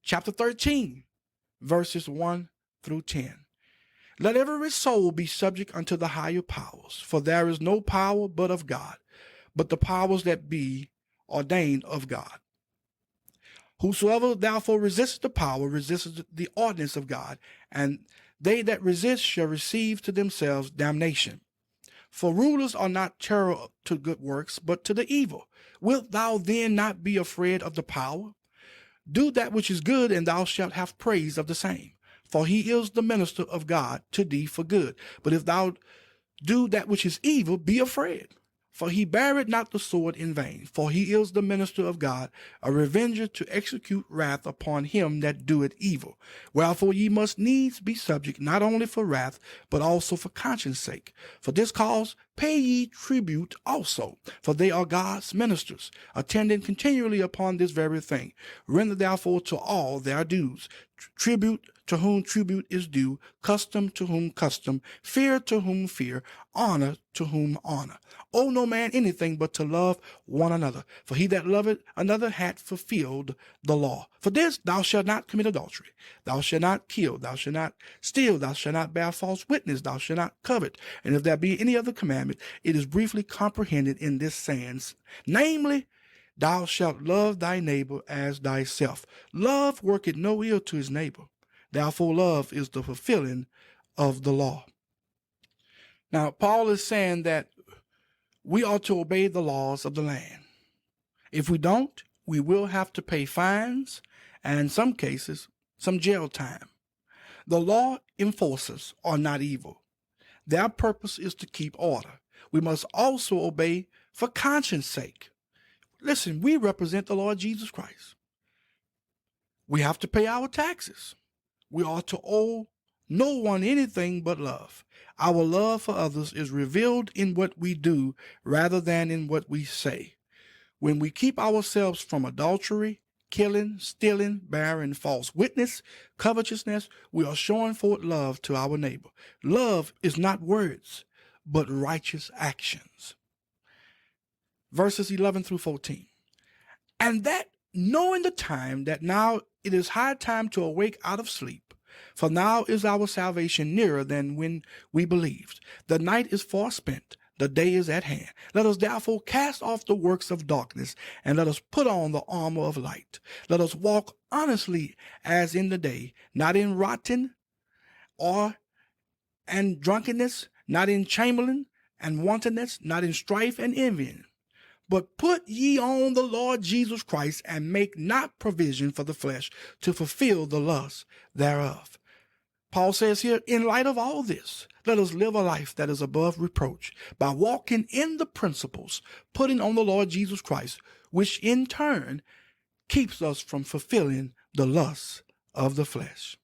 chapter 13, verses 1 through 10. Let every soul be subject unto the higher powers, for there is no power but of God, but the powers that be ordained of God. Whosoever therefore resisteth the power resisteth the ordinance of God, and they that resist shall receive to themselves damnation. For rulers are not terror to good works, but to the evil. Wilt thou then not be afraid of the power? Do that which is good, and thou shalt have praise of the same. For he is the minister of God to thee for good. But if thou do that which is evil, be afraid. For he beareth not the sword in vain. For he is the minister of God, a revenger to execute wrath upon him that doeth evil. Wherefore ye must needs be subject, not only for wrath, but also for conscience sake. For this cause pay ye tribute also, for they are God's ministers, attending continually upon this very thing. Render therefore to all their dues, tribute to whom tribute is due, custom to whom custom, fear to whom fear, honor to whom honor. Owe no man anything but to love one another. For he that loveth another hath fulfilled the law. For this, thou shalt not commit adultery. Thou shalt not kill. Thou shalt not steal. Thou shalt not bear false witness. Thou shalt not covet. And if there be any other commandment, it is briefly comprehended in this saying, namely, thou shalt love thy neighbor as thyself. Love worketh no ill to his neighbor. Therefore, love is the fulfilling of the law. Now, Paul is saying that we ought to obey the laws of the land. If we don't, we will have to pay fines and, in some cases, some jail time. The law enforcers are not evil. Their purpose is to keep order. We must also obey for conscience sake. Listen, we represent the Lord Jesus Christ. We have to pay our taxes. We ought to owe no one anything but love. Our love for others is revealed in what we do rather than in what we say. When we keep ourselves from adultery, killing, stealing, bearing false witness, covetousness, we are showing forth love to our neighbor. Love is not words, but righteous actions. Verses 11 through 14. And that, knowing the time, that now it is high time to awake out of sleep, for now is our salvation nearer than when we believed. The night is far spent, the day is at hand. Let us therefore cast off the works of darkness, and let us put on the armor of light. Let us walk honestly as in the day, not in rotting and drunkenness, not in chambering and wantonness, not in strife and envying. But put ye on the Lord Jesus Christ, and make not provision for the flesh to fulfill the lust thereof. Paul says here, in light of all this, let us live a life that is above reproach by walking in the principles, putting on the Lord Jesus Christ, which in turn keeps us from fulfilling the lusts of the flesh.